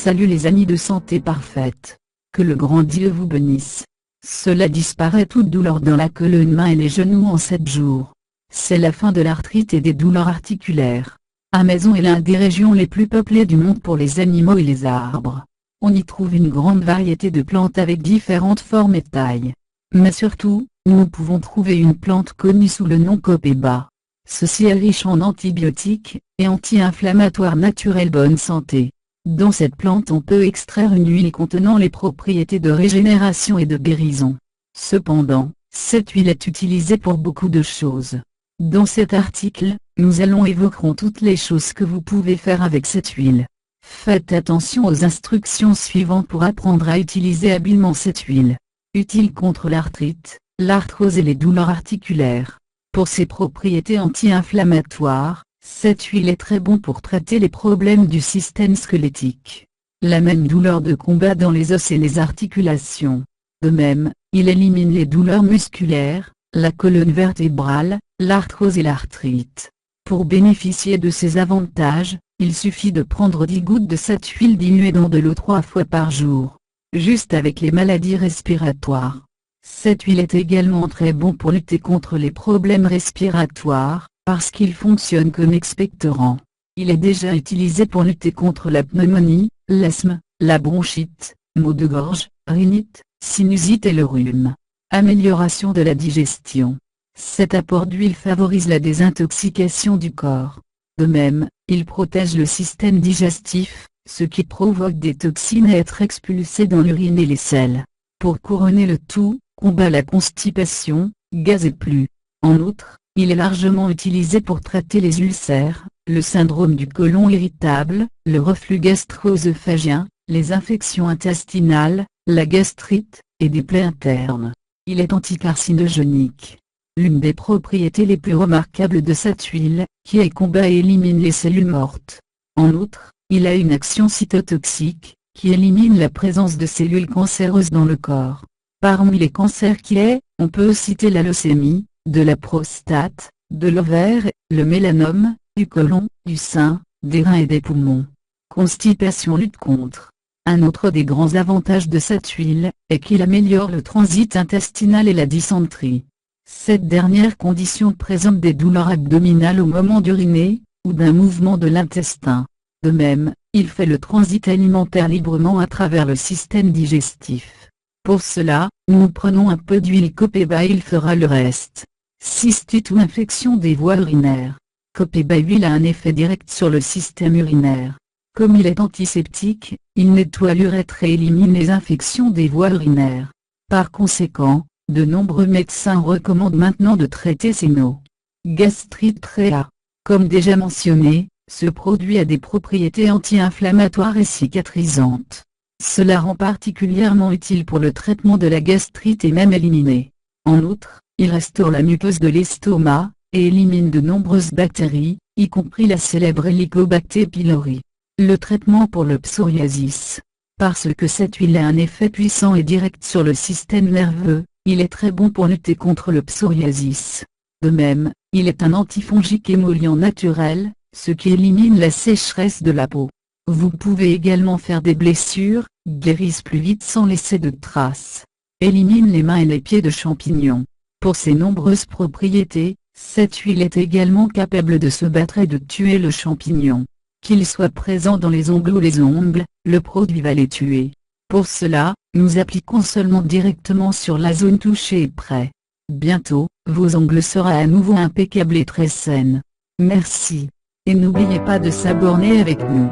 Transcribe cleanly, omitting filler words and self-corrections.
Salut les amis de Santé Parfaite. Que le grand Dieu vous bénisse. Cela disparaît toute douleur dans la colonne, main et les genoux en 7 jours. C'est la fin de l'arthrite et des douleurs articulaires. Amazon est l'une des régions les plus peuplées du monde pour les animaux et les arbres. On y trouve une grande variété de plantes avec différentes formes et tailles. Mais surtout, nous pouvons trouver une plante connue sous le nom copaiba. Ceci est riche en antibiotiques et anti-inflammatoires naturels bonne santé. Dans cette plante on peut extraire une huile contenant les propriétés de régénération et de guérison. Cependant, cette huile est utilisée pour beaucoup de choses. Dans cet article, nous évoquerons toutes les choses que vous pouvez faire avec cette huile. Faites attention aux instructions suivantes pour apprendre à utiliser habilement cette huile. Utile contre l'arthrite, l'arthrose et les douleurs articulaires. Pour ses propriétés anti-inflammatoires, cette huile est très bon pour traiter les problèmes du système squelettique. La même douleur de combat dans les os et les articulations. De même, il élimine les douleurs musculaires, la colonne vertébrale, l'arthrose et l'arthrite. Pour bénéficier de ces avantages, il suffit de prendre 10 gouttes de cette huile diluée dans de l'eau 3 fois par jour. Juste avec les maladies respiratoires. Cette huile est également très bon pour lutter contre les problèmes respiratoires, parce qu'il fonctionne comme expectorant. Il est déjà utilisé pour lutter contre la pneumonie, l'asthme, la bronchite, maux de gorge, rhinite, sinusite et le rhume. Amélioration de la digestion. Cet apport d'huile favorise la désintoxication du corps. De même, il protège le système digestif, ce qui provoque des toxines à être expulsées dans l'urine et les selles. Pour couronner le tout, combat la constipation, gaz et plus. En outre, il est largement utilisé pour traiter les ulcères, le syndrome du côlon irritable, le reflux gastro-œsophagien, les infections intestinales, la gastrite, et des plaies internes. Il est anticarcinogénique. L'une des propriétés les plus remarquables de cette huile, qui est combat et élimine les cellules mortes. En outre, il a une action cytotoxique, qui élimine la présence de cellules cancéreuses dans le corps. Parmi les cancers on peut citer la leucémie, de la prostate, de l'ovaire, le mélanome, du côlon, du sein, des reins et des poumons. Constipation lutte contre. Un autre des grands avantages de cette huile, est qu'il améliore le transit intestinal et la dysenterie. Cette dernière condition présente des douleurs abdominales au moment d'uriner, ou d'un mouvement de l'intestin. De même, il fait le transit alimentaire librement à travers le système digestif. Pour cela, nous prenons un peu d'huile copaiba et il fera le reste. Cystite ou infection des voies urinaires. Copaiba huile a un effet direct sur le système urinaire. Comme il est antiseptique, il nettoie l'urètre et élimine les infections des voies urinaires. Par conséquent, de nombreux médecins recommandent maintenant de traiter ces maux. Gastrite réa. Comme déjà mentionné, ce produit a des propriétés anti-inflammatoires et cicatrisantes. Cela rend particulièrement utile pour le traitement de la gastrite et même éliminer. En outre, il restaure la muqueuse de l'estomac, et élimine de nombreuses bactéries, y compris la célèbre Helicobacter pylori. Le traitement pour le psoriasis. Parce que cette huile a un effet puissant et direct sur le système nerveux, il est très bon pour lutter contre le psoriasis. De même, il est un antifongique émollient naturel, ce qui élimine la sécheresse de la peau. Vous pouvez également faire des blessures, guérissent plus vite sans laisser de traces. Élimine les mains et les pieds de champignons. Pour ses nombreuses propriétés, cette huile est également capable de se battre et de tuer le champignon. Qu'il soit présent dans les ongles ou les ongles, le produit va les tuer. Pour cela, nous appliquons seulement directement sur la zone touchée et prêt. Bientôt, vos ongles seront à nouveau impeccables et très saines. Merci. Et n'oubliez pas de s'abonner avec nous.